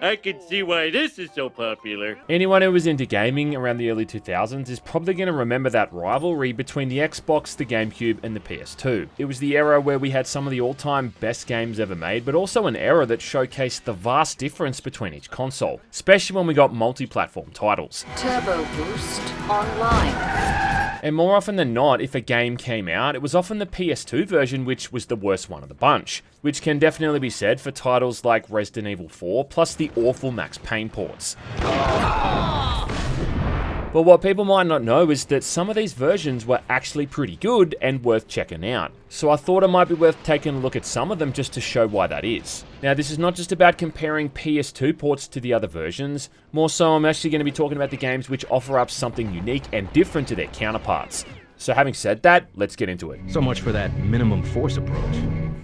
I can see why this is so popular. Anyone who was into gaming around the early 2000s is probably going to remember that rivalry between the Xbox, the GameCube, and the PS2. It was the era where we had some of the all-time best games ever made, but also an era that showcased the vast difference between each console, especially when we got multi-platform titles. Turbo Boost online. And more often than not, if a game came out, it was often the PS2 version which was the worst one of the bunch, which can definitely be said for titles like Resident Evil 4, plus the awful Max Payne ports. But what people might not know is that some of these versions were actually pretty good and worth checking out. So I thought it might be worth taking a look at some of them just to show why that is. Now, this is not just about comparing PS2 ports to the other versions. More so, I'm actually going to be talking about the games which offer up something unique and different to their counterparts. So having said that, let's get into it. So much for that minimum force approach.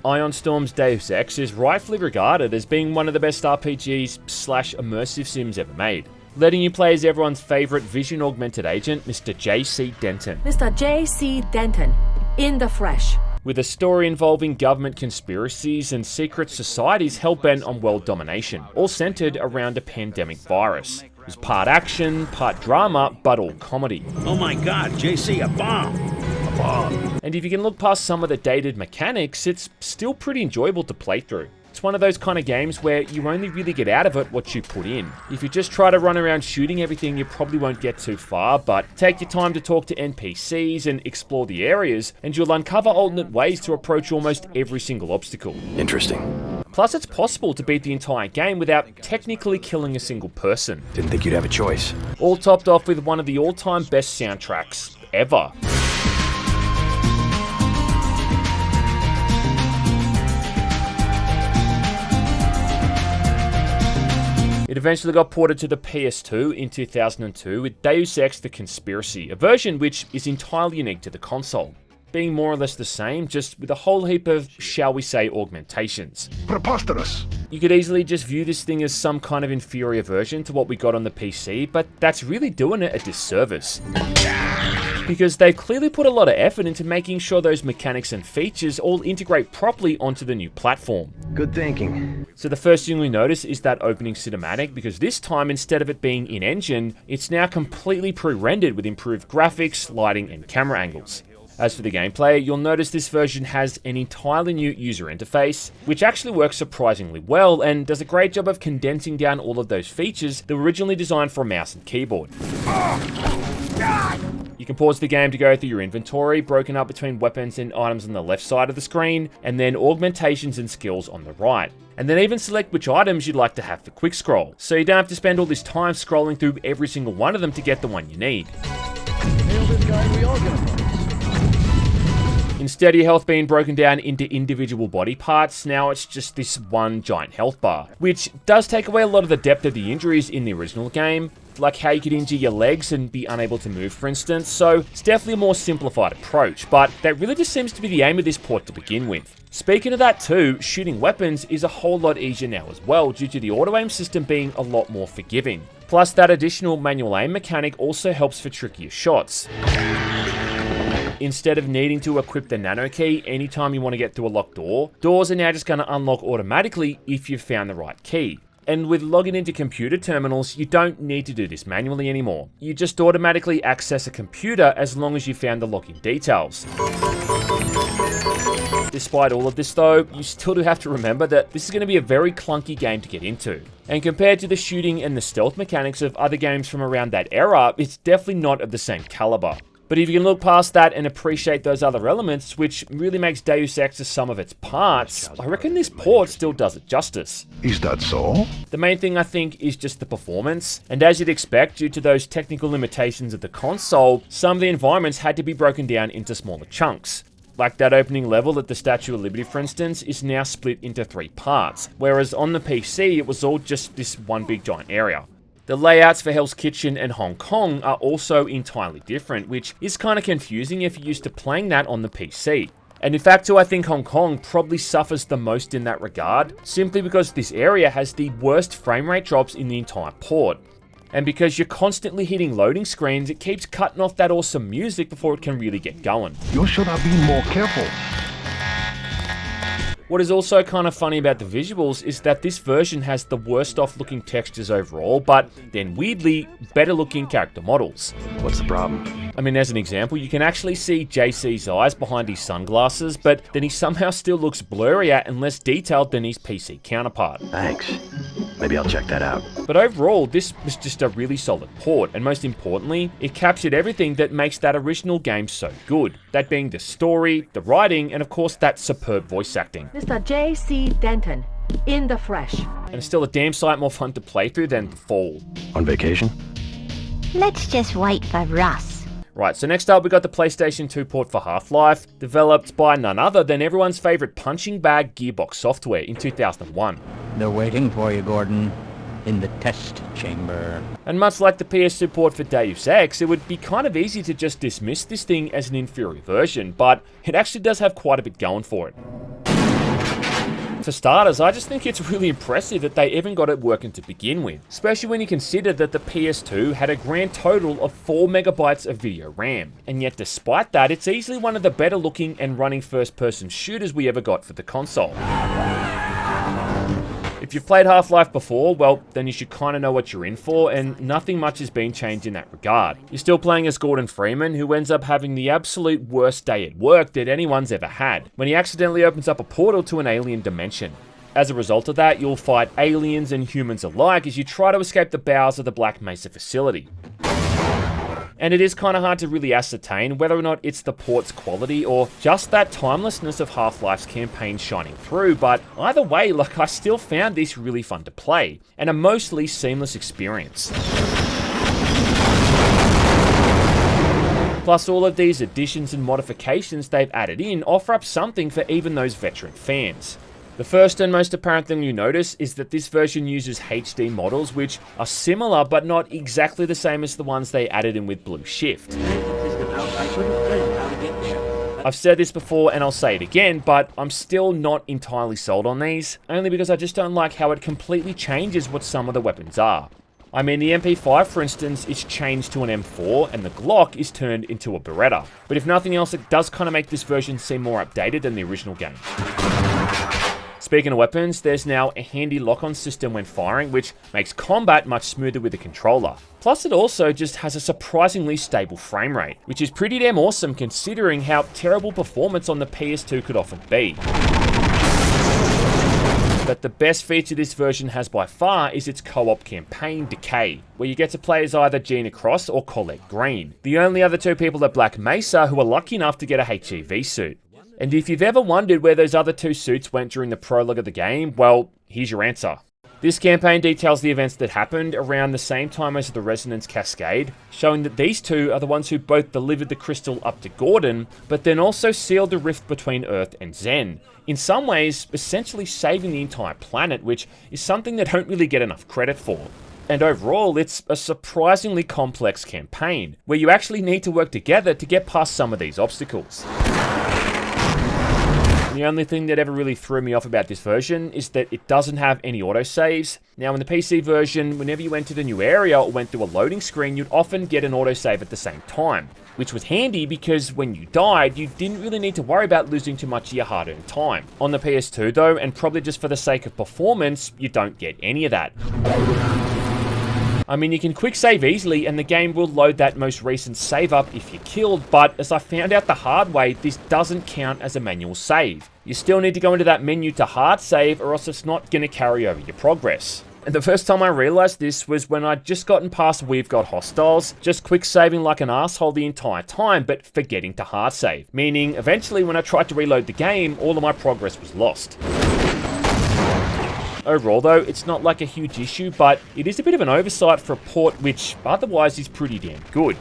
Ion Storm's Deus Ex is rightfully regarded as being one of the best RPGs/immersive sims ever made, letting you play as everyone's favourite vision-augmented agent, Mr. J.C. Denton. Mr. J.C. Denton, in the flesh. With a story involving government conspiracies and secret societies hell-bent on world domination, all centred around a pandemic virus. It was part action, part drama, but all comedy. Oh my god, JC, a bomb! A bomb. And if you can look past some of the dated mechanics, it's still pretty enjoyable to play through. It's one of those kind of games where you only really get out of it what you put in. If you just try to run around shooting everything, you probably won't get too far, but take your time to talk to NPCs and explore the areas, and you'll uncover alternate ways to approach almost every single obstacle. Interesting. Plus, it's possible to beat the entire game without technically killing a single person. Didn't think you'd have a choice. All topped off with one of the all-time best soundtracks ever. It eventually got ported to the PS2 in 2002 with Deus Ex: The Conspiracy, a version which is entirely unique to the console, being more or less the same, just with a whole heap of, shall we say, augmentations. Preposterous! You could easily just view this thing as some kind of inferior version to what we got on the PC, but that's really doing it a disservice. Because they've clearly put a lot of effort into making sure those mechanics and features all integrate properly onto the new platform. Good thinking. So the first thing we notice is that opening cinematic, because this time, instead of it being in-engine, it's now completely pre-rendered with improved graphics, lighting, and camera angles. As for the gameplay, you'll notice this version has an entirely new user interface, which actually works surprisingly well and does a great job of condensing down all of those features that were originally designed for a mouse and keyboard. You can pause the game to go through your inventory, broken up between weapons and items on the left side of the screen, and then augmentations and skills on the right. And then even select which items you'd like to have for quick scroll, so you don't have to spend all this time scrolling through every single one of them to get the one you need. Instead of your health being broken down into individual body parts, now it's just this one giant health bar, which does take away a lot of the depth of the injuries in the original game, like how you could injure your legs and be unable to move, for instance, so it's definitely a more simplified approach, but that really just seems to be the aim of this port to begin with. Speaking of that too, shooting weapons is a whole lot easier now as well, due to the auto-aim system being a lot more forgiving. Plus, that additional manual aim mechanic also helps for trickier shots. Instead of needing to equip the nano key anytime you want to get through a locked door, doors are now just going to unlock automatically if you've found the right key. And with logging into computer terminals, you don't need to do this manually anymore. You just automatically access a computer as long as you found the login details. Despite all of this though, you still do have to remember that this is going to be a very clunky game to get into. And compared to the shooting and the stealth mechanics of other games from around that era, it's definitely not of the same caliber. But if you can look past that and appreciate those other elements, which really makes Deus Ex the sum of its parts, I reckon this port still does it justice. Is that so? The main thing I think is just the performance, and as you'd expect, due to those technical limitations of the console, some of the environments had to be broken down into smaller chunks. Like that opening level at the Statue of Liberty, for instance, is now split into 3 parts, whereas on the PC it was all just this one big giant area. The layouts for Hell's Kitchen and Hong Kong are also entirely different, which is kind of confusing if you're used to playing that on the PC. And in fact too, I think Hong Kong probably suffers the most in that regard, simply because this area has the worst frame rate drops in the entire port. And because you're constantly hitting loading screens, it keeps cutting off that awesome music before it can really get going. You should have been more careful. What is also kind of funny about the visuals is that this version has the worst off looking textures overall, but then weirdly better looking character models. What's the problem? I mean, as an example, you can actually see JC's eyes behind his sunglasses, but then he somehow still looks blurrier and less detailed than his PC counterpart. Thanks. Maybe I'll check that out. But overall, this was just a really solid port, and most importantly, it captured everything that makes that original game so good. That being the story, the writing, and of course that superb voice acting. Mr. J.C. Denton, in the flesh. And it's still a damn sight more fun to play through than The Fall. On vacation? Let's just wait for Russ. Right, so next up we got the PlayStation 2 port for Half-Life, developed by none other than everyone's favourite punching bag Gearbox Software in 2001. They're waiting for you, Gordon. In the test chamber. And much like the PS2 port for Deus Ex, it would be kind of easy to just dismiss this thing as an inferior version, but it actually does have quite a bit going for it. For starters, I just think it's really impressive that they even got it working to begin with, especially when you consider that the PS2 had a grand total of 4 megabytes of video RAM, and yet despite that, it's easily one of the better looking and running first-person shooters we ever got for the console. If you've played Half-Life before, well, then you should kind of know what you're in for, and nothing much has been changed in that regard. You're still playing as Gordon Freeman, who ends up having the absolute worst day at work that anyone's ever had, when he accidentally opens up a portal to an alien dimension. As a result of that, you'll fight aliens and humans alike as you try to escape the bowels of the Black Mesa facility. And it is kind of hard to really ascertain whether or not it's the port's quality or just that timelessness of Half-Life's campaign shining through, but either way, I still found this really fun to play, and a mostly seamless experience. Plus, all of these additions and modifications they've added in offer up something for even those veteran fans. The first and most apparent thing you notice is that this version uses HD models which are similar but not exactly the same as the ones they added in with Blue Shift. I've said this before and I'll say it again, but I'm still not entirely sold on these, only because I just don't like how it completely changes what some of the weapons are. I mean, the MP5, for instance, is changed to an M4, and the Glock is turned into a Beretta. But if nothing else, it does kind of make this version seem more updated than the original game. Speaking of weapons, there's now a handy lock-on system when firing, which makes combat much smoother with the controller. Plus, it also just has a surprisingly stable frame rate, which is pretty damn awesome considering how terrible performance on the PS2 could often be. But the best feature this version has by far is its co-op campaign, Decay, where you get to play as either Gina Cross or Colette Green, the only other two people at Black Mesa who are lucky enough to get a HEV suit. And if you've ever wondered where those other two suits went during the prologue of the game, well, here's your answer. This campaign details the events that happened around the same time as the Resonance Cascade, showing that these two are the ones who both delivered the crystal up to Gordon, but then also sealed the rift between Earth and Zen, in some ways essentially saving the entire planet, which is something they don't really get enough credit for. And overall, it's a surprisingly complex campaign, where you actually need to work together to get past some of these obstacles. The only thing that ever really threw me off about this version is that it doesn't have any autosaves. Now in the PC version, whenever you entered a new area or went through a loading screen, you'd often get an autosave at the same time, which was handy because when you died, you didn't really need to worry about losing too much of your hard-earned time. On the PS2 though, and probably just for the sake of performance, you don't get any of that. I mean, you can quick save easily and the game will load that most recent save up if you're killed, but as I found out the hard way, this doesn't count as a manual save. You still need to go into that menu to hard save or else it's not going to carry over your progress. And the first time I realized this was when I'd just gotten past We've Got Hostiles, just quick saving like an asshole the entire time, but forgetting to hard save. Meaning, eventually when I tried to reload the game, all of my progress was lost. Overall though, it's not like a huge issue, but it is a bit of an oversight for a port which otherwise is pretty damn good.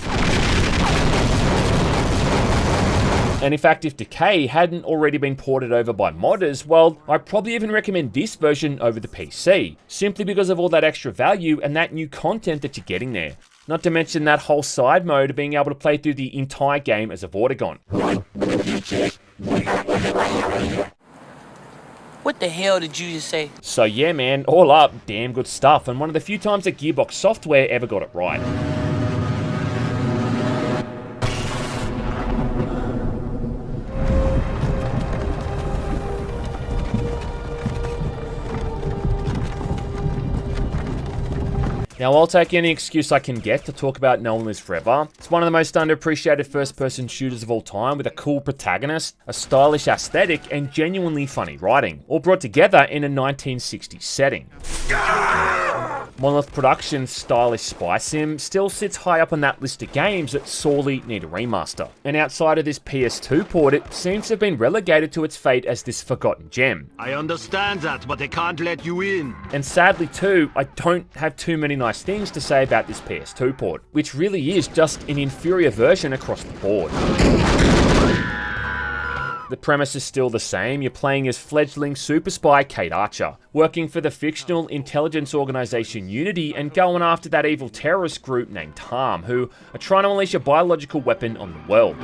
And in fact, if Decay hadn't already been ported over by modders, well, I'd probably even recommend this version over the PC, simply because of all that extra value and that new content that you're getting there. Not to mention that whole side mode of being able to play through the entire game as a Vortigaunt. What the hell did you just say? So yeah man, all up, damn good stuff, and one of the few times that Gearbox Software ever got it right. Now, I'll take any excuse I can get to talk about No One Lives Forever. It's one of the most underappreciated first-person shooters of all time, with a cool protagonist, a stylish aesthetic, and genuinely funny writing, all brought together in a 1960s setting. Monolith Productions' stylish spy sim still sits high up on that list of games that sorely need a remaster. And outside of this PS2 port, it seems to have been relegated to its fate as this forgotten gem. I understand that, but they can't let you in. And sadly too, I don't have too many nice things to say about this PS2 port, which really is just an inferior version across the board. The premise is still the same. You're playing as fledgling super spy Kate Archer, working for the fictional intelligence organization Unity and going after that evil terrorist group named Harm, who are trying to unleash a biological weapon on the world.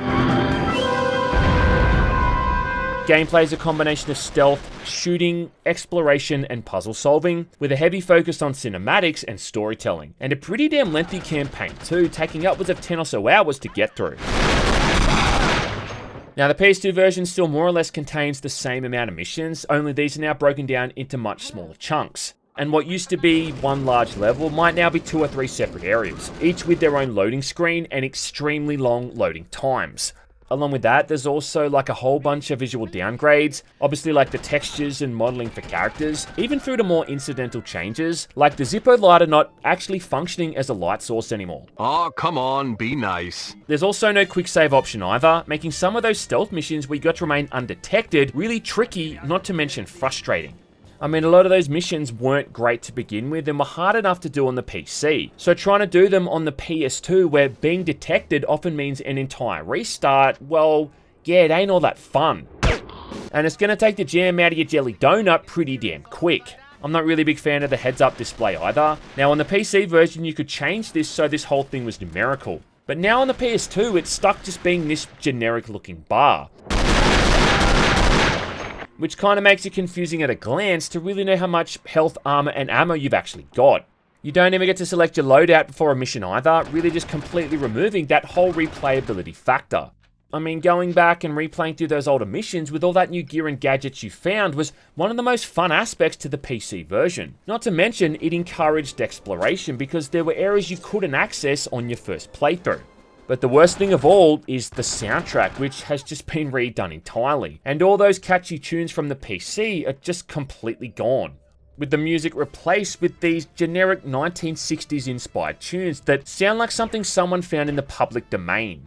Gameplay is a combination of stealth, shooting, exploration, and puzzle solving, with a heavy focus on cinematics and storytelling, and a pretty damn lengthy campaign too, taking upwards of 10 or so hours to get through. Now, the PS2 version still more or less contains the same amount of missions, only these are now broken down into much smaller chunks. And what used to be one large level might now be 2 or 3 separate areas, each with their own loading screen and extremely long loading times. Along with that, there's also like a whole bunch of visual downgrades, obviously like the textures and modeling for characters, even through to more incidental changes, like the Zippo lighter not actually functioning as a light source anymore. Oh, come on, be nice. There's also no quick save option either, making some of those stealth missions where you got to remain undetected really tricky, not to mention frustrating. I mean, a lot of those missions weren't great to begin with and were hard enough to do on the PC. So trying to do them on the PS2 where being detected often means an entire restart, well, yeah, it ain't all that fun. And it's gonna take the jam out of your jelly donut pretty damn quick. I'm not really a big fan of the heads-up display either. Now on the PC version you could change this so this whole thing was numerical. But now on the PS2 it's stuck just being this generic looking bar, which kind of makes it confusing at a glance to really know how much health, armor, and ammo you've actually got. You don't even get to select your loadout before a mission either, really just completely removing that whole replayability factor. I mean, going back and replaying through those older missions with all that new gear and gadgets you found was one of the most fun aspects to the PC version. Not to mention, it encouraged exploration because there were areas you couldn't access on your first playthrough. But the worst thing of all is the soundtrack, which has just been redone entirely. And all those catchy tunes from the PC are just completely gone, with the music replaced with these generic 1960s inspired tunes that sound like something someone found in the public domain.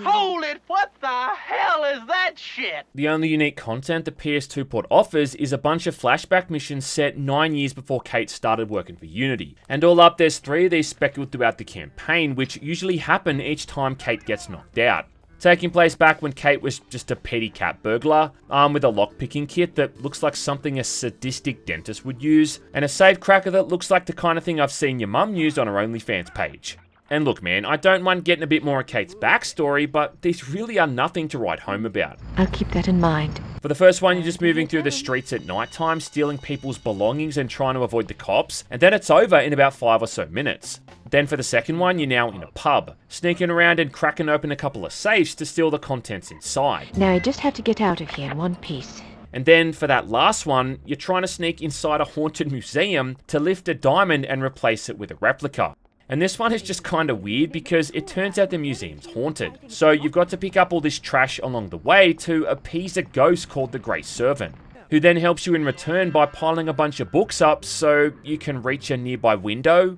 Hold it! What the hell is that shit? The only unique content the PS2 port offers is a bunch of flashback missions set 9 years before Kate started working for Unity. And all up, there's 3 of these speckled throughout the campaign, which usually happen each time Kate gets knocked out. Taking place back when Kate was just a petty cat burglar, armed with a lockpicking kit that looks like something a sadistic dentist would use, and a safe cracker that looks like the kind of thing I've seen your mum use on her OnlyFans page. And look man, I don't mind getting a bit more of Kate's backstory, but these really are nothing to write home about. I'll keep that in mind. For the first one, you're just moving through the streets at nighttime, stealing people's belongings and trying to avoid the cops, and then it's over in about 5 or so minutes. Then for the second one, you're now in a pub, sneaking around and cracking open a couple of safes to steal the contents inside. Now I just have to get out of here in one piece. And then for that last one, you're trying to sneak inside a haunted museum to lift a diamond and replace it with a replica. And this one is just kind of weird because it turns out the museum's haunted. So you've got to pick up all this trash along the way to appease a ghost called the Grey Servant, who then helps you in return by piling a bunch of books up so you can reach a nearby window.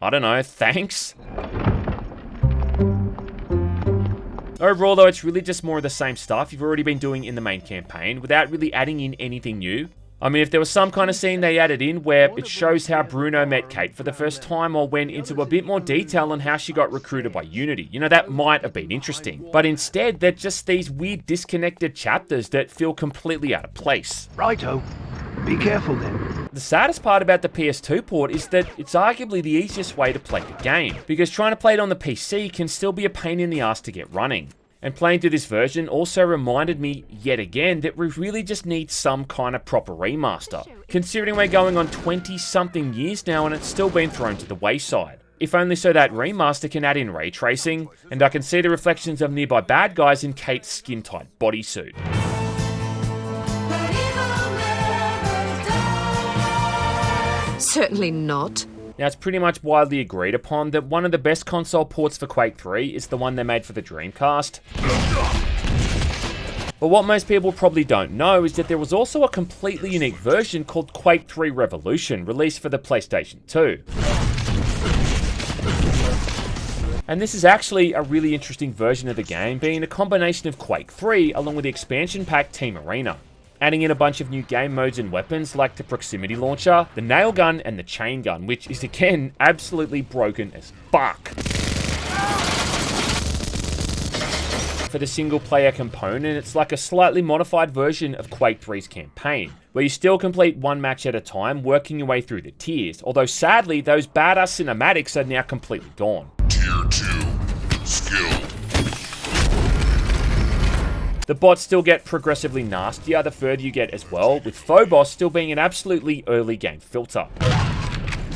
I don't know, thanks. Overall though, it's really just more of the same stuff you've already been doing in the main campaign without really adding in anything new. I mean, if there was some kind of scene they added in where it shows how Bruno met Kate for the first time or went into a bit more detail on how she got recruited by Unity, you know, that might have been interesting. But instead, they're just these weird disconnected chapters that feel completely out of place. Righto. Be careful then. The saddest part about the PS2 port is that it's arguably the easiest way to play the game, because trying to play it on the PC can still be a pain in the ass to get running. And playing through this version also reminded me, yet again, that we really just need some kind of proper remaster, considering we're going on 20-something years now and it's still been thrown to the wayside. If only so that remaster can add in ray tracing, and I can see the reflections of nearby bad guys in Kate's skin-tight bodysuit. Certainly not. Now, it's pretty much widely agreed upon that one of the best console ports for Quake 3 is the one they made for the Dreamcast. But what most people probably don't know is that there was also a completely unique version called Quake 3 Revolution, released for the PlayStation 2. And this is actually a really interesting version of the game, being a combination of Quake 3 along with the expansion pack Team Arena, adding in a bunch of new game modes and weapons like the proximity launcher, the nail gun, and the chain gun, which is again absolutely broken as fuck. For the single player component, it's like a slightly modified version of Quake 3's campaign, where you still complete one match at a time, working your way through the tiers, although sadly those badass cinematics are now completely gone. Tier 2, skill. The bots still get progressively nastier the further you get as well, with Phobos still being an absolutely early game filter.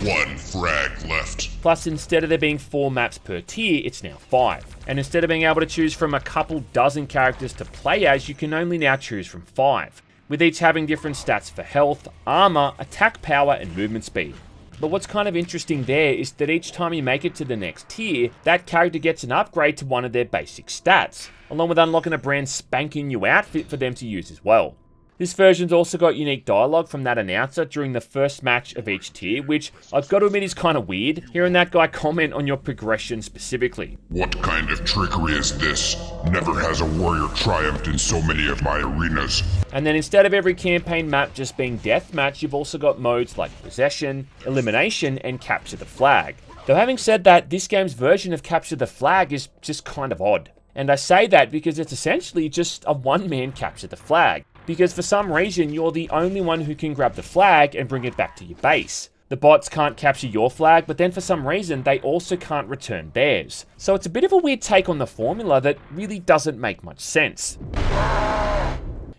1 frag left. Plus, instead of there being 4 maps per tier, it's now 5. And instead of being able to choose from a couple dozen characters to play as, you can only now choose from 5, with each having different stats for health, armor, attack power, and movement speed. But what's kind of interesting there is that each time you make it to the next tier, that character gets an upgrade to one of their basic stats, along with unlocking a brand spanking new outfit for them to use as well. This version's also got unique dialogue from that announcer during the first match of each tier, which I've got to admit is kind of weird, hearing that guy comment on your progression specifically. What kind of trickery is this? Never has a warrior triumphed in so many of my arenas. And then instead of every campaign map just being deathmatch, you've also got modes like possession, elimination, and capture the flag. Though having said that, this game's version of capture the flag is just kind of odd. And I say that because it's essentially just a one-man capture the flag, because for some reason you're the only one who can grab the flag and bring it back to your base. The bots can't capture your flag, but then for some reason they also can't return theirs. So it's a bit of a weird take on the formula that really doesn't make much sense.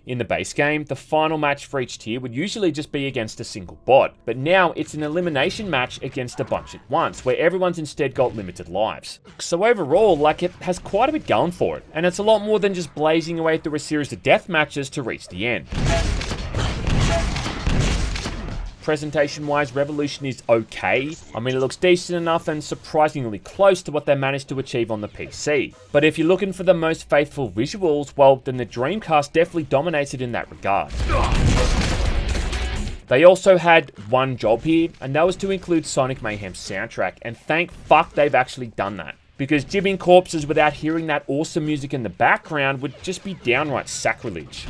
In the base game, the final match for each tier would usually just be against a single bot, but now it's an elimination match against a bunch at once, where everyone's instead got limited lives. So overall, like, it has quite a bit going for it, and it's a lot more than just blazing away through a series of death matches to reach the end. Presentation-wise, Revolution is okay. I mean, it looks decent enough and surprisingly close to what they managed to achieve on the PC. But if you're looking for the most faithful visuals, well, then the Dreamcast definitely dominated in that regard. They also had one job here, and that was to include Sonic Mayhem's soundtrack, and thank fuck they've actually done that. Because jibbing corpses without hearing that awesome music in the background would just be downright sacrilege.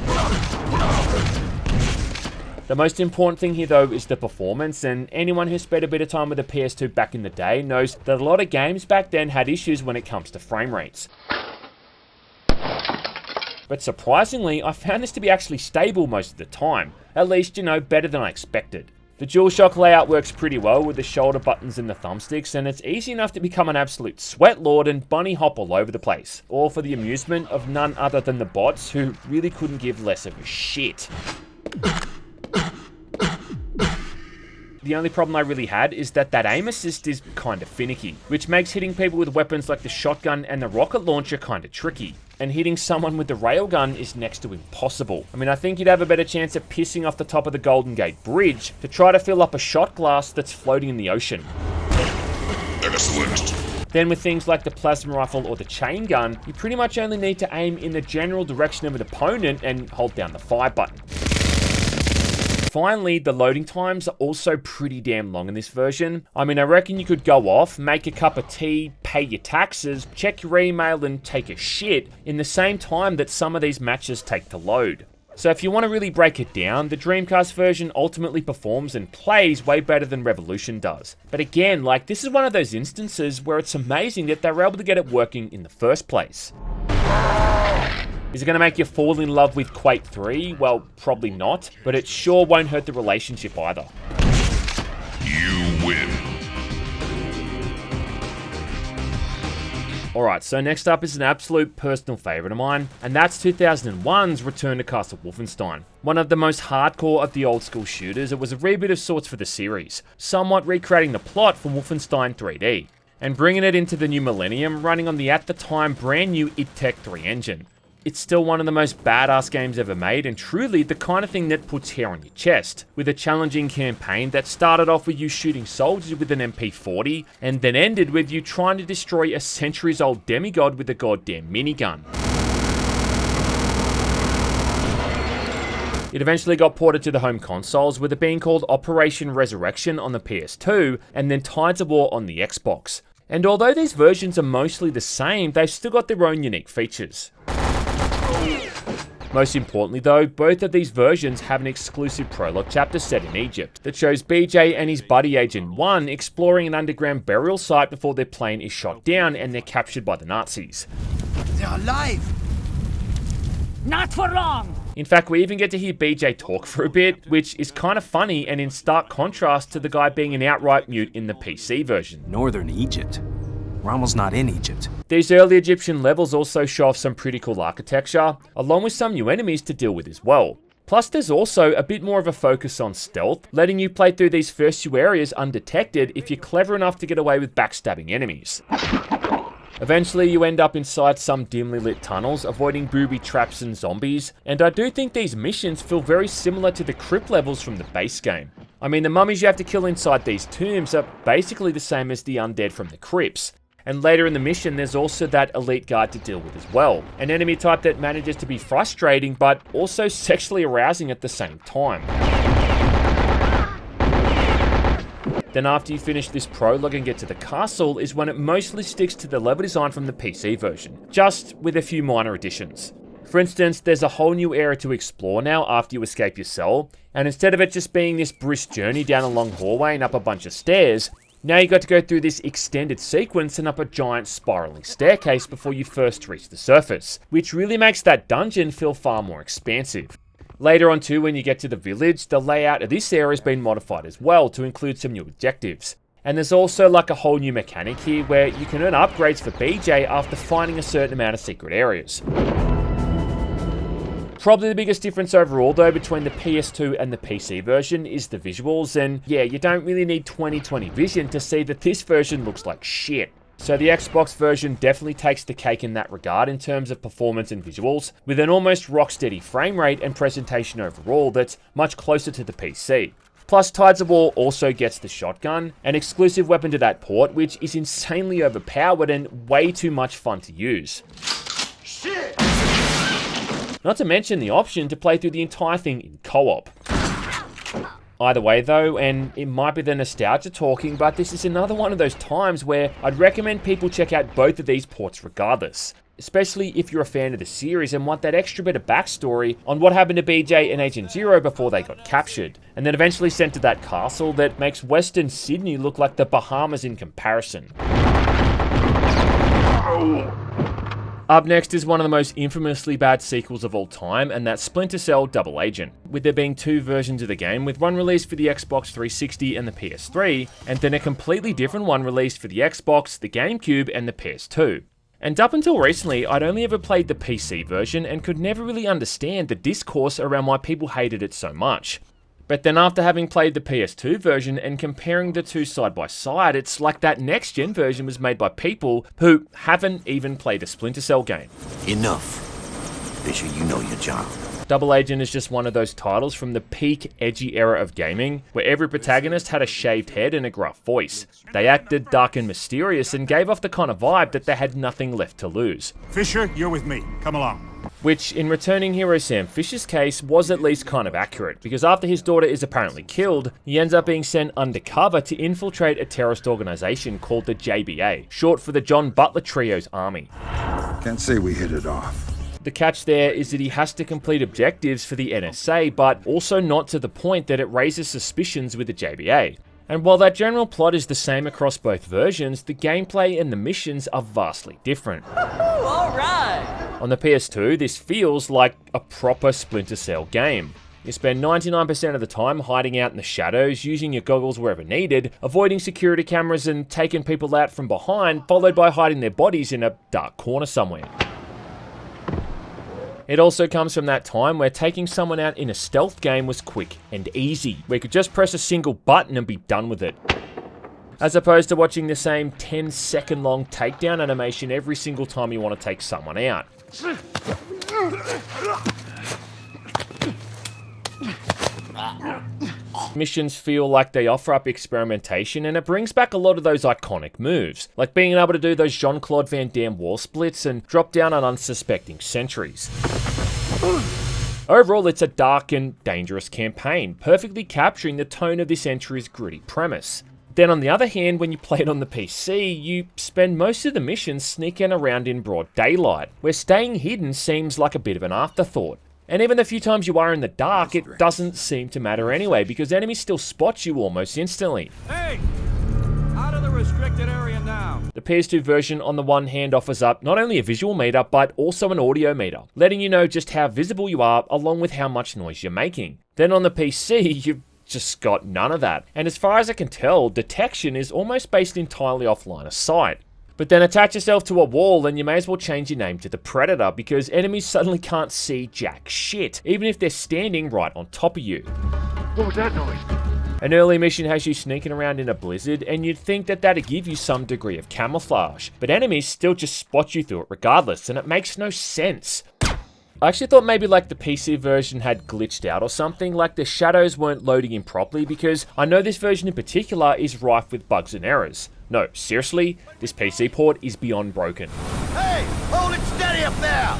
The most important thing here though is the performance, and anyone who spent a bit of time with the PS2 back in the day knows that a lot of games back then had issues when it comes to frame rates. But surprisingly, I found this to be actually stable most of the time, at least, you know, better than I expected. The DualShock layout works pretty well with the shoulder buttons and the thumbsticks, and it's easy enough to become an absolute sweatlord and bunny hop all over the place, all for the amusement of none other than the bots who really couldn't give less of a shit. The only problem I really had is that aim assist is kind of finicky, which makes hitting people with weapons like the shotgun and the rocket launcher kind of tricky. And hitting someone with the railgun is next to impossible. I mean, I think you'd have a better chance of pissing off the top of the Golden Gate Bridge to try to fill up a shot glass that's floating in the ocean. Excellent. Then with things like the plasma rifle or the chain gun, you pretty much only need to aim in the general direction of an opponent and hold down the fire button. Finally, the loading times are also pretty damn long in this version. I mean, I reckon you could go off, make a cup of tea, pay your taxes, check your email and take a shit in the same time that some of these matches take to load. So if you want to really break it down, the Dreamcast version ultimately performs and plays way better than Revolution does. But again, like, this is one of those instances where it's amazing that they were able to get it working in the first place. Is it going to make you fall in love with Quake 3? Well, probably not, but it sure won't hurt the relationship either. You win. Alright, so next up is an absolute personal favourite of mine, and that's 2001's Return to Castle Wolfenstein. One of the most hardcore of the old school shooters, it was a reboot of sorts for the series, somewhat recreating the plot from Wolfenstein 3D, and bringing it into the new millennium running on the at the time brand new id Tech 3 engine. It's still one of the most badass games ever made, and truly the kind of thing that puts hair on your chest, with a challenging campaign that started off with you shooting soldiers with an MP40, and then ended with you trying to destroy a centuries-old demigod with a goddamn minigun. It eventually got ported to the home consoles, with it being called Operation Resurrection on the PS2, and then Tides of War on the Xbox. And although these versions are mostly the same, they've still got their own unique features. Most importantly though, both of these versions have an exclusive prologue chapter set in Egypt that shows BJ and his buddy Agent 1 exploring an underground burial site before their plane is shot down and they're captured by the Nazis. They're alive. Not for long. In fact, we even get to hear BJ talk for a bit, which is kind of funny and in stark contrast to the guy being an outright mute in the PC version. Northern Egypt. We're almost not in Egypt. These early Egyptian levels also show off some pretty cool architecture, along with some new enemies to deal with as well. Plus there's also a bit more of a focus on stealth, letting you play through these first few areas undetected if you're clever enough to get away with backstabbing enemies. Eventually you end up inside some dimly lit tunnels, avoiding booby traps and zombies, and I do think these missions feel very similar to the crypt levels from the base game. I mean, the mummies you have to kill inside these tombs are basically the same as the undead from the crypts. And later in the mission, there's also that elite guard to deal with as well. An enemy type that manages to be frustrating, but also sexually arousing at the same time. Then after you finish this prologue and get to the castle is when it mostly sticks to the level design from the PC version, just with a few minor additions. For instance, there's a whole new area to explore now after you escape your cell, and instead of it just being this brisk journey down a long hallway and up a bunch of stairs, now you got to go through this extended sequence and up a giant spiraling staircase before you first reach the surface, which really makes that dungeon feel far more expansive. Later on too, when you get to the village, the layout of this area has been modified as well to include some new objectives. And there's also like a whole new mechanic here where you can earn upgrades for BJ after finding a certain amount of secret areas. Probably the biggest difference overall though between the PS2 and the PC version is the visuals, and yeah, you don't really need 20/20 vision to see that this version looks like shit. So the Xbox version definitely takes the cake in that regard in terms of performance and visuals, with an almost rock-steady frame rate and presentation overall that's much closer to the PC. Plus Tides of War also gets the shotgun, an exclusive weapon to that port which is insanely overpowered and way too much fun to use. Shit. Not to mention the option to play through the entire thing in co-op. Either way though, and it might be the nostalgia talking, but this is another one of those times where I'd recommend people check out both of these ports regardless. Especially if you're a fan of the series and want that extra bit of backstory on what happened to BJ and Agent Zero before they got captured, and then eventually sent to that castle that makes Western Sydney look like the Bahamas in comparison. Up next is one of the most infamously bad sequels of all time, and that's Splinter Cell Double Agent, with there being two versions of the game, with one released for the Xbox 360 and the PS3, and then a completely different one released for the Xbox, the GameCube, and the PS2. And up until recently, I'd only ever played the PC version and could never really understand the discourse around why people hated it so much. But then after having played the PS2 version and comparing the two side by side, it's like that next gen version was made by people who haven't even played a Splinter Cell game. Enough. Fisher, you know your job. Double Agent is just one of those titles from the peak edgy era of gaming, where every protagonist had a shaved head and a gruff voice. They acted dark and mysterious and gave off the kind of vibe that they had nothing left to lose. Fisher, you're with me. Come along. Which, in returning hero Sam Fisher's case, was at least kind of accurate, because after his daughter is apparently killed, he ends up being sent undercover to infiltrate a terrorist organization called the JBA, short for the John Butler Trio's army. Can't say we hit it off. The catch there is that he has to complete objectives for the NSA, but also not to the point that it raises suspicions with the JBA. And while that general plot is the same across both versions, the gameplay and the missions are vastly different. Alright! On the PS2, this feels like a proper Splinter Cell game. You spend 99% of the time hiding out in the shadows, using your goggles wherever needed, avoiding security cameras and taking people out from behind, followed by hiding their bodies in a dark corner somewhere. It also comes from that time where taking someone out in a stealth game was quick and easy, where you could just press a single button and be done with it. As opposed to watching the same 10-second long takedown animation every single time you want to take someone out. Missions feel like they offer up experimentation, and it brings back a lot of those iconic moves, like being able to do those Jean-Claude Van Damme wall splits and drop down on unsuspecting sentries. Overall, it's a dark and dangerous campaign, perfectly capturing the tone of this entry's gritty premise. Then on the other hand, when you play it on the PC, you spend most of the missions sneaking around in broad daylight, where staying hidden seems like a bit of an afterthought. And even the few times you are in the dark, it doesn't seem to matter anyway, because enemies still spot you almost instantly. Hey! Out of the restricted area now! The PS2 version on the one hand offers up not only a visual meter, but also an audio meter, letting you know just how visible you are, along with how much noise you're making. Then on the PC, you've just got none of that. And as far as I can tell, detection is almost based entirely off line of sight. But then attach yourself to a wall and you may as well change your name to the Predator, because enemies suddenly can't see jack shit, even if they're standing right on top of you. What was that noise? An early mission has you sneaking around in a blizzard, and you'd think that that'd give you some degree of camouflage, but enemies still just spot you through it regardless, and it makes no sense. I actually thought maybe like the PC version had glitched out or something, like the shadows weren't loading in properly, because I know this version in particular is rife with bugs and errors. No, seriously, this PC port is beyond broken. Hey! Hold it steady up there!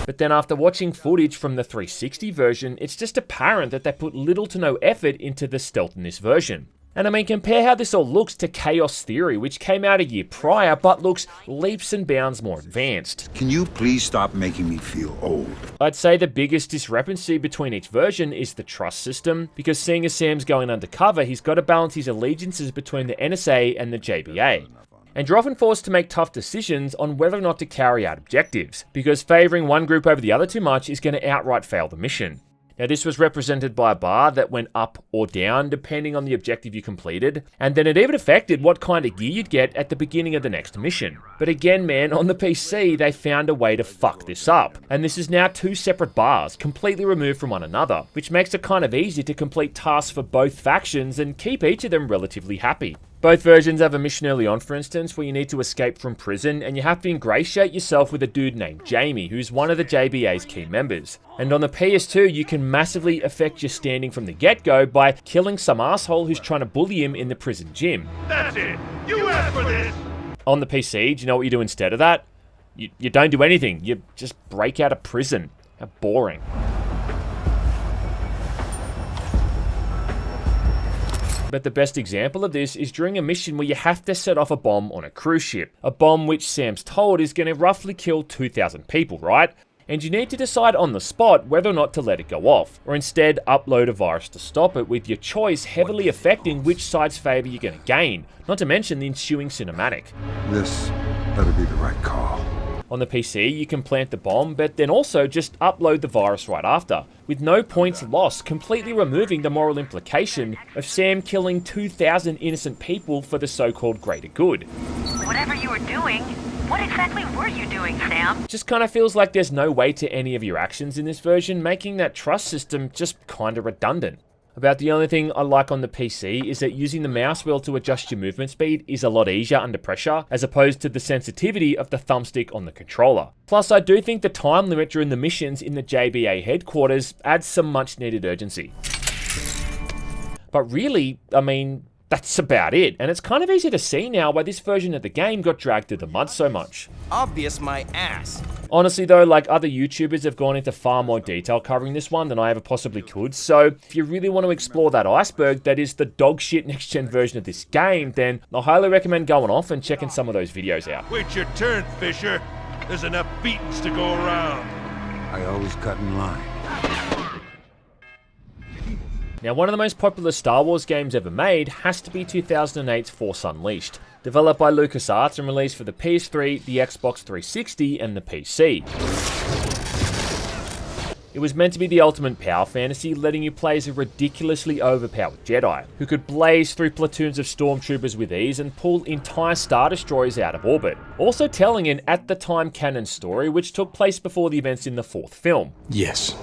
But then after watching footage from the 360 version, it's just apparent that they put little to no effort into the stealth in this version. And I mean, compare how this all looks to Chaos Theory, which came out a year prior, but looks leaps and bounds more advanced. Can you please stop making me feel old? I'd say the biggest discrepancy between each version is the trust system, because seeing as Sam's going undercover, he's got to balance his allegiances between the NSA and the JBA. And you're often forced to make tough decisions on whether or not to carry out objectives, because favouring one group over the other too much is going to outright fail the mission. Now, this was represented by a bar that went up or down depending on the objective you completed, and then it even affected what kind of gear you'd get at the beginning of the next mission. But again, man, on the PC, they found a way to fuck this up, and this is now two separate bars, completely removed from one another, which makes it kind of easy to complete tasks for both factions and keep each of them relatively happy. Both versions have a mission early on, for instance, where you need to escape from prison, and you have to ingratiate yourself with a dude named Jamie, who's one of the JBA's key members. And on the PS2, you can massively affect your standing from the get-go by killing some asshole who's trying to bully him in the prison gym. That's it! You asked for this! On the PC, do you know what you do instead of that? You don't do anything, you just break out of prison. How boring. But the best example of this is during a mission where you have to set off a bomb on a cruise ship. A bomb which Sam's told is going to roughly kill 2,000 people, right? And you need to decide on the spot whether or not to let it go off, or instead upload a virus to stop it, with your choice heavily affecting which side's favour you're going to gain, not to mention the ensuing cinematic. This better be the right call. On the PC, you can plant the bomb, but then also just upload the virus right after, with no points lost, completely removing the moral implication of Sam killing 2,000 innocent people for the so-called greater good. Whatever you were doing, what exactly were you doing, Sam? Just kind of feels like there's no weight to any of your actions in this version, making that trust system just kind of redundant. About the only thing I like on the PC is that using the mouse wheel to adjust your movement speed is a lot easier under pressure, as opposed to the sensitivity of the thumbstick on the controller. Plus, I do think the time limit during the missions in the JBA headquarters adds some much needed urgency. But really, I mean, that's about it, and it's kind of easy to see now why this version of the game got dragged through the mud so much. Obvious my ass. Honestly though, like, other YouTubers have gone into far more detail covering this one than I ever possibly could, so if you really want to explore that iceberg that is the dogshit next-gen version of this game, then I highly recommend going off and checking some of those videos out. Wait your turn, Fisher. There's enough beatings to go around. I always cut in line. Now, one of the most popular Star Wars games ever made has to be 2008's Force Unleashed, developed by LucasArts and released for the PS3, the Xbox 360, and the PC. It was meant to be the ultimate power fantasy, letting you play as a ridiculously overpowered Jedi, who could blaze through platoons of stormtroopers with ease and pull entire Star Destroyers out of orbit. Also telling an at-the-time canon story which took place before the events in the fourth film. Yes,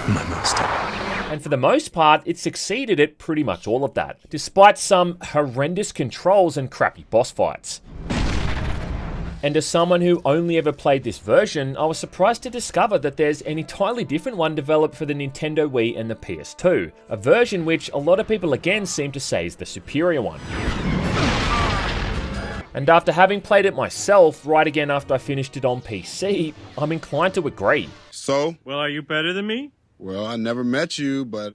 my master. And for the most part, it succeeded at pretty much all of that, despite some horrendous controls and crappy boss fights. And as someone who only ever played this version, I was surprised to discover that there's an entirely different one developed for the Nintendo Wii and the PS2, a version which a lot of people again seem to say is the superior one. And after having played it myself, right again after I finished it on PC, I'm inclined to agree. So? Well, are you better than me? Well, I never met you, but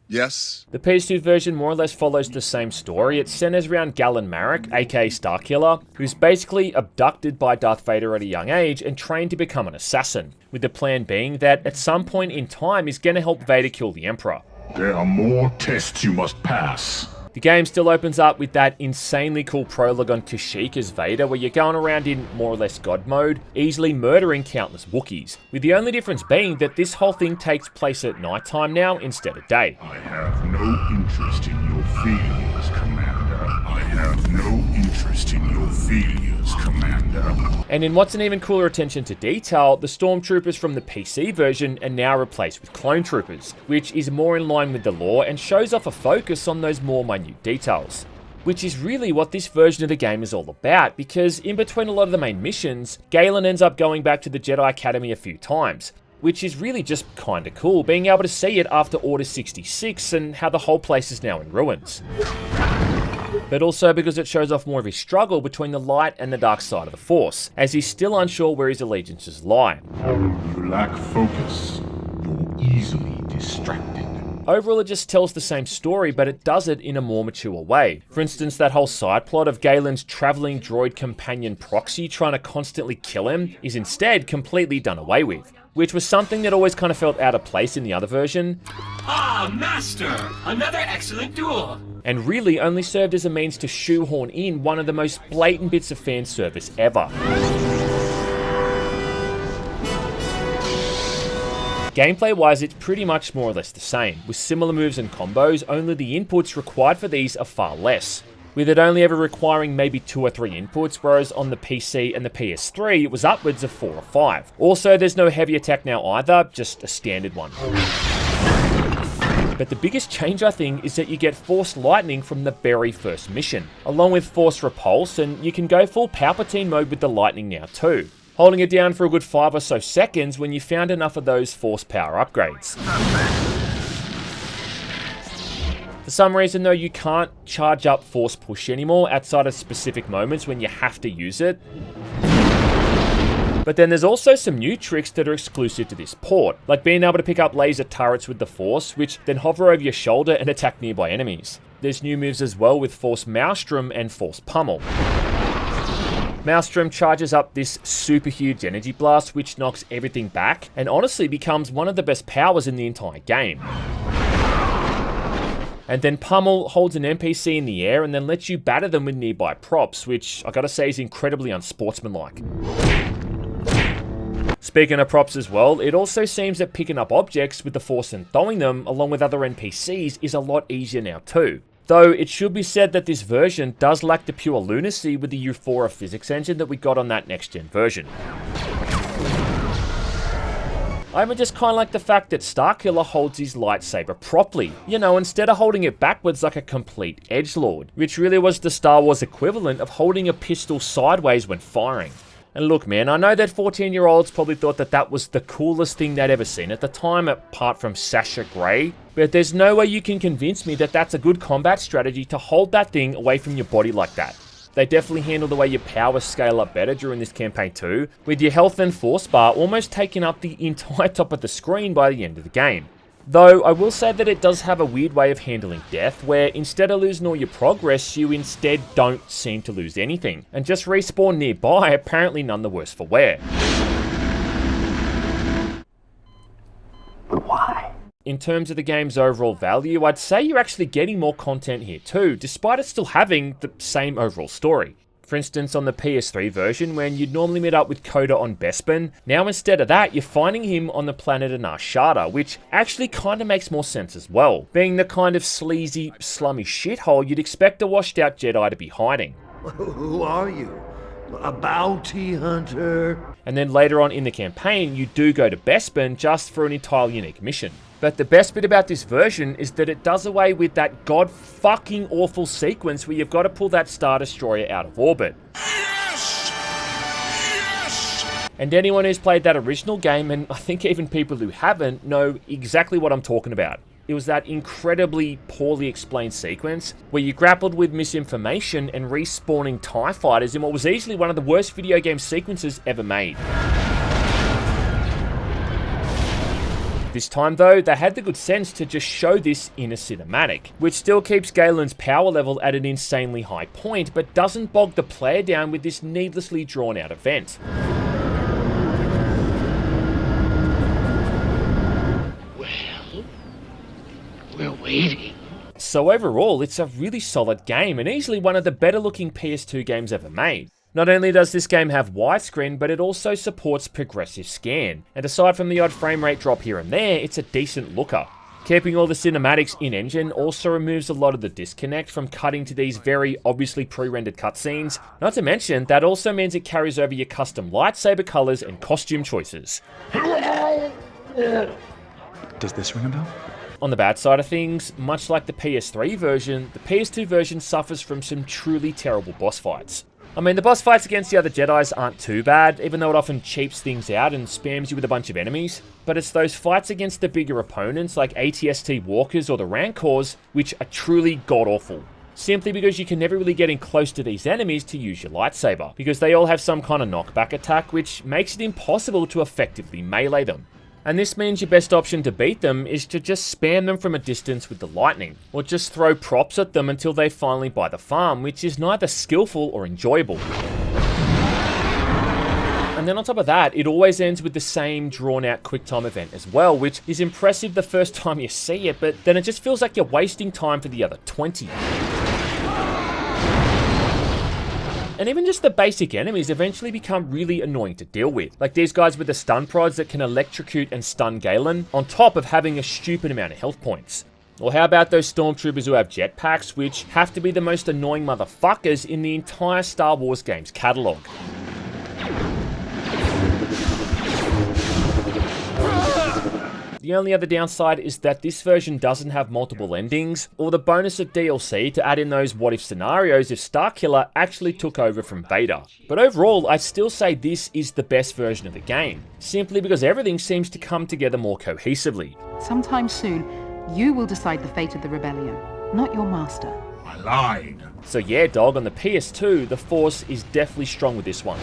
yes. The PS2 version more or less follows the same story. It centers around Galen Marek, aka Starkiller, who's basically abducted by Darth Vader at a young age and trained to become an assassin, with the plan being that at some point in time he's going to help Vader kill the Emperor. There are more tests you must pass. The game still opens up with that insanely cool prologue on Kashyyyk as Vader, where you're going around in more or less God mode, easily murdering countless Wookiees, with the only difference being that this whole thing takes place at nighttime now instead of day. I have no interest in your failures, Commander. I have no interest in your failures, Commander. And in what's an even cooler attention to detail, the stormtroopers from the PC version are now replaced with clone troopers, which is more in line with the lore and shows off a focus on those more minute details. Which is really what this version of the game is all about, because in between a lot of the main missions, Galen ends up going back to the Jedi Academy a few times, which is really just kinda cool, being able to see it after Order 66 and how the whole place is now in ruins. But also because it shows off more of his struggle between the light and the dark side of the Force, as he's still unsure where his allegiances lie. You lack focus. You're easily distracted. Overall, it just tells the same story, but it does it in a more mature way. For instance, that whole side plot of Galen's traveling droid companion Proxy trying to constantly kill him is instead completely done away with, which was something that always kind of felt out of place in the other version. Ah, Master! Another excellent duel! And really only served as a means to shoehorn in one of the most blatant bits of fan service ever. Gameplay-wise, it's pretty much more or less the same, with similar moves and combos, only the inputs required for these are far less, with it only ever requiring maybe 2 or 3 inputs, whereas on the PC and the PS3 it was upwards of 4 or 5. Also, there's no heavy attack now either, just a standard one. But the biggest change, I think, is that you get Force Lightning from the very first mission, along with Force Repulse, and you can go full Palpatine mode with the Lightning now too, holding it down for a good 5 or so seconds when you found enough of those Force power upgrades. For some reason though, you can't charge up Force Push anymore outside of specific moments when you have to use it. But then there's also some new tricks that are exclusive to this port, like being able to pick up laser turrets with the Force, which then hover over your shoulder and attack nearby enemies. There's new moves as well with Force Maelstrom and Force Pummel. Maelstrom charges up this super huge energy blast which knocks everything back, and honestly becomes one of the best powers in the entire game. And then Pummel holds an NPC in the air and then lets you batter them with nearby props, which I gotta say is incredibly unsportsmanlike. Speaking of props as well, it also seems that picking up objects with the Force and throwing them along with other NPCs is a lot easier now too. Though it should be said that this version does lack the pure lunacy with the Euphora physics engine that we got on that next-gen version. I even just kind of like the fact that Starkiller holds his lightsaber properly, you know, instead of holding it backwards like a complete edgelord, which really was the Star Wars equivalent of holding a pistol sideways when firing. And look man, I know that 14-year-olds probably thought that that was the coolest thing they'd ever seen at the time, apart from Sasha Grey, but there's no way you can convince me that that's a good combat strategy to hold that thing away from your body like that. They definitely handle the way your powers scale up better during this campaign too, with your health and force bar almost taking up the entire top of the screen by the end of the game. Though I will say that it does have a weird way of handling death, where instead of losing all your progress, you instead don't seem to lose anything, and just respawn nearby, apparently none the worse for wear. But why? In terms of the game's overall value, I'd say you're actually getting more content here too, despite it still having the same overall story. For instance, on the PS3 version, when you'd normally meet up with Coda on Bespin, now instead of that, you're finding him on the planet Anarshada, which actually kind of makes more sense as well, being the kind of sleazy, slummy shithole you'd expect a washed out Jedi to be hiding. Who are you? A bounty hunter? And then later on in the campaign, you do go to Bespin just for an entirely unique mission. But the best bit about this version is that it does away with that god-fucking awful sequence where you've got to pull that Star Destroyer out of orbit. Yes! Yes! And anyone who's played that original game, and I think even people who haven't, know exactly what I'm talking about. It was that incredibly poorly explained sequence where you grappled with misinformation and respawning TIE fighters in what was easily one of the worst video game sequences ever made. This time though, they had the good sense to just show this in a cinematic, which still keeps Galen's power level at an insanely high point, but doesn't bog the player down with this needlessly drawn out event. Well, we're waiting. So overall, it's a really solid game and easily one of the better looking PS2 games ever made. Not only does this game have widescreen, but it also supports progressive scan, and aside from the odd frame rate drop here and there, it's a decent looker. Keeping all the cinematics in-engine also removes a lot of the disconnect from cutting to these very obviously pre-rendered cutscenes. Not to mention, that also means it carries over your custom lightsaber colors and costume choices. Does this ring a bell? On the bad side of things, much like the PS3 version, the PS2 version suffers from some truly terrible boss fights. I mean, the boss fights against the other Jedis aren't too bad, even though it often cheaps things out and spams you with a bunch of enemies, but it's those fights against the bigger opponents like ATST Walkers or the Rancors which are truly god-awful. Simply because you can never really get in close to these enemies to use your lightsaber, because they all have some kind of knockback attack which makes it impossible to effectively melee them. And this means your best option to beat them is to just spam them from a distance with the lightning, or just throw props at them until they finally buy the farm, which is neither skillful or enjoyable. And then on top of that, it always ends with the same drawn out QuickTime event as well, which is impressive the first time you see it, but then it just feels like you're wasting time for the other 20. And even just the basic enemies eventually become really annoying to deal with. Like these guys with the stun prods that can electrocute and stun Galen, on top of having a stupid amount of health points. Or how about those stormtroopers who have jetpacks, which have to be the most annoying motherfuckers in the entire Star Wars games catalogue. The only other downside is that this version doesn't have multiple endings, or the bonus of DLC to add in those what-if scenarios if Starkiller actually took over from Vader. But overall, I'd still say this is the best version of the game, simply because everything seems to come together more cohesively. Sometime soon, you will decide the fate of the rebellion, not your master. I lied. So yeah, dog, on the PS2, the Force is definitely strong with this one.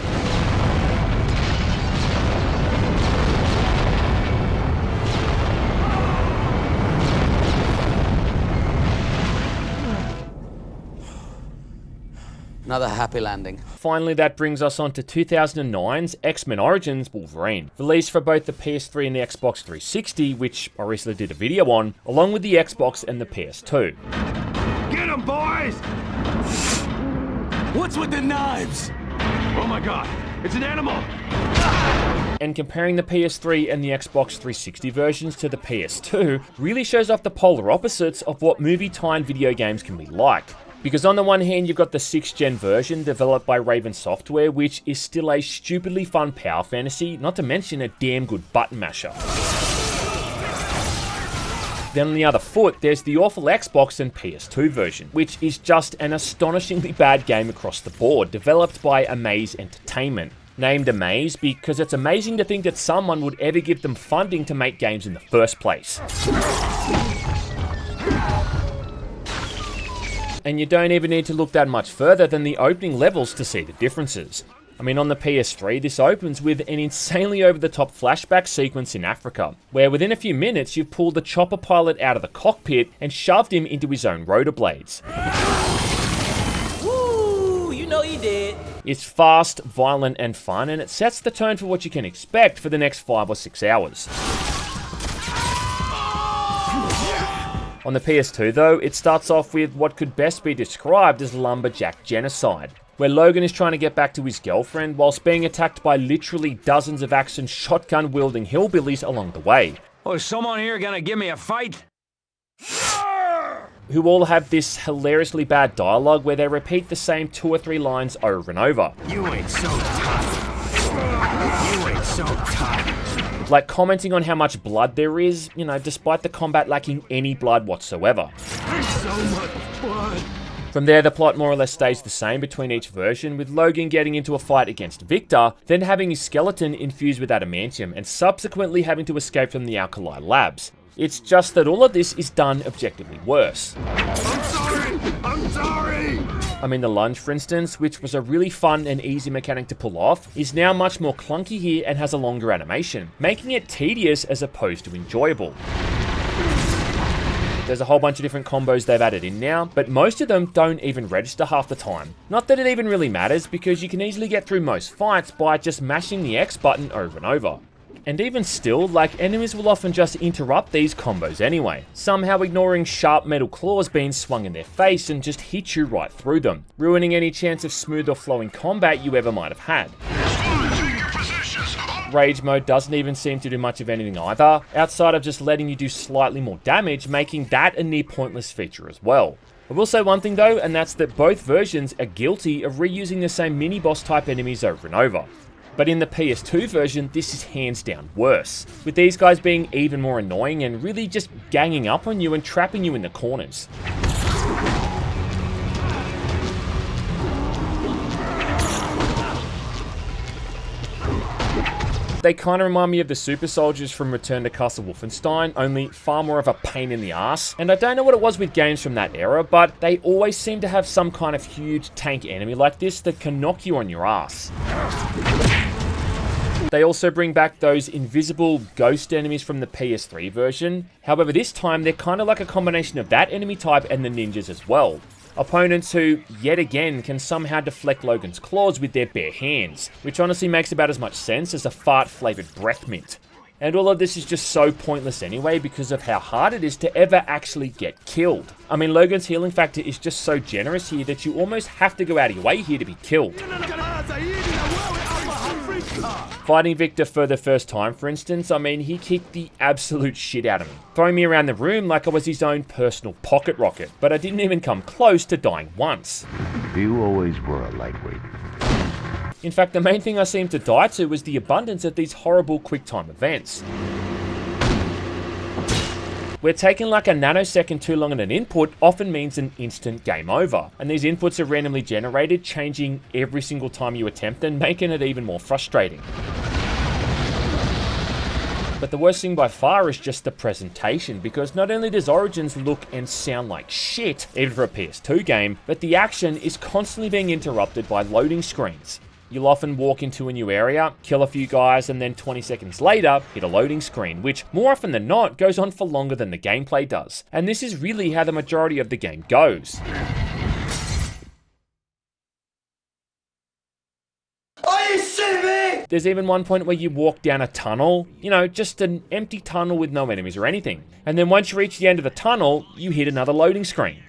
Another happy landing. Finally, that brings us on to 2009's X-Men Origins Wolverine, released for both the PS3 and the Xbox 360, which I recently did a video on, along with the Xbox and the PS2. Get him, boys! What's with the knives? Oh my god, it's an animal! And comparing the PS3 and the Xbox 360 versions to the PS2 really shows off the polar opposites of what movie-tie video games can be like. Because on the one hand, you've got the 6th gen version developed by Raven Software, which is still a stupidly fun power fantasy, not to mention a damn good button masher. Then on the other foot, there's the awful Xbox and PS2 version, which is just an astonishingly bad game across the board, developed by Amaze Entertainment. Named Amaze because it's amazing to think that someone would ever give them funding to make games in the first place. And you don't even need to look that much further than the opening levels to see the differences. I mean, on the PS3, this opens with an insanely over-the-top flashback sequence in Africa, where within a few minutes you've pulled the chopper pilot out of the cockpit and shoved him into his own rotor blades. Woo! You know you did. It's fast, violent, and fun, and it sets the tone for what you can expect for the next 5 or 6 hours. On the PS2 though, it starts off with what could best be described as lumberjack genocide, where Logan is trying to get back to his girlfriend whilst being attacked by literally dozens of axe shotgun-wielding hillbillies along the way. Oh, is someone here gonna give me a fight? Who all have this hilariously bad dialogue where they repeat the same 2 or 3 lines over and over. You ain't so tough. You ain't so tough. Like commenting on how much blood there is, you know, despite the combat lacking any blood whatsoever. There's so much blood. From there, the plot more or less stays the same between each version, with Logan getting into a fight against Victor, then having his skeleton infused with adamantium, and subsequently having to escape from the Alkali Labs. It's just that all of this is done objectively worse. I'm sorry! I'm sorry! I mean, the lunge, for instance, which was a really fun and easy mechanic to pull off, is now much more clunky here and has a longer animation, making it tedious as opposed to enjoyable. There's a whole bunch of different combos they've added in now, but most of them don't even register half the time. Not that it even really matters, because you can easily get through most fights by just mashing the X button over and over. And even still, like, enemies will often just interrupt these combos anyway, somehow ignoring sharp metal claws being swung in their face and just hit you right through them, ruining any chance of smooth or flowing combat you ever might have had. Rage mode doesn't even seem to do much of anything either, outside of just letting you do slightly more damage, making that a near pointless feature as well. I will say one thing though, and that's that both versions are guilty of reusing the same mini-boss type enemies over and over. But in the PS2 version, this is hands down worse, with these guys being even more annoying and really just ganging up on you and trapping you in the corners. They kind of remind me of the super soldiers from Return to Castle Wolfenstein, only far more of a pain in the ass. And I don't know what it was with games from that era, but they always seem to have some kind of huge tank enemy like this that can knock you on your ass. They also bring back those invisible ghost enemies from the PS3 version. However, this time they're kind of like a combination of that enemy type and the ninjas as well. Opponents who, yet again, can somehow deflect Logan's claws with their bare hands, which honestly makes about as much sense as a fart-flavoured breath mint. And all of this is just so pointless anyway because of how hard it is to ever actually get killed. I mean, Logan's healing factor is just so generous here that you almost have to go out of your way here to be killed. Fighting Victor for the first time, for instance, I mean, he kicked the absolute shit out of me, throwing me around the room like I was his own personal pocket rocket, but I didn't even come close to dying once. You always were a lightweight. In fact, the main thing I seemed to die to was the abundance of these horrible quick-time events. Where taking like a nanosecond too long in an input often means an instant game over, and these inputs are randomly generated, changing every single time you attempt them, making it even more frustrating. But the worst thing by far is just the presentation, because not only does Origins look and sound like shit, even for a PS2 game, but the action is constantly being interrupted by loading screens. You'll often walk into a new area, kill a few guys, and then 20 seconds later, hit a loading screen, which more often than not goes on for longer than the gameplay does. And this is really how the majority of the game goes. Are you shitting me? There's even one point where you walk down a tunnel, you know, just an empty tunnel with no enemies or anything. And then once you reach the end of the tunnel, you hit another loading screen.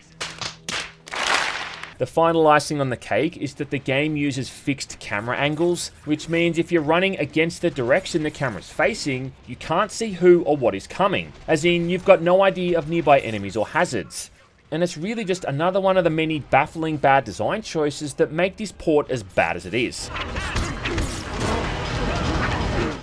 The final icing on the cake is that the game uses fixed camera angles, which means if you're running against the direction the camera's facing, you can't see who or what is coming, as in you've got no idea of nearby enemies or hazards. And it's really just another one of the many baffling bad design choices that make this port as bad as it is.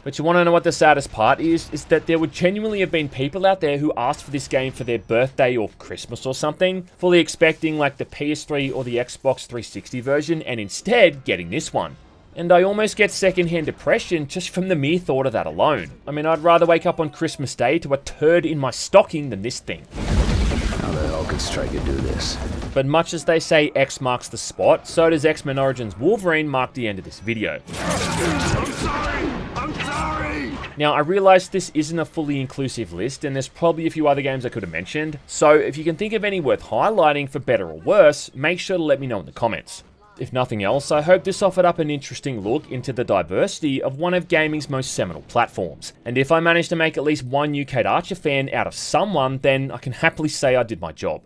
But you want to know what the saddest part is that there would genuinely have been people out there who asked for this game for their birthday or Christmas or something, fully expecting like the PS3 or the Xbox 360 version, and instead getting this one. And I almost get secondhand depression just from the mere thought of that alone. I mean, I'd rather wake up on Christmas Day to a turd in my stocking than this thing. How the hell could Striker do this? But much as they say X marks the spot, so does X-Men Origins Wolverine mark the end of this video. I'm sorry! Now, I realize this isn't a fully inclusive list, and there's probably a few other games I could have mentioned, so if you can think of any worth highlighting for better or worse, make sure to let me know in the comments. If nothing else, I hope this offered up an interesting look into the diversity of one of gaming's most seminal platforms, and if I managed to make at least one new Kate Archer fan out of someone, then I can happily say I did my job.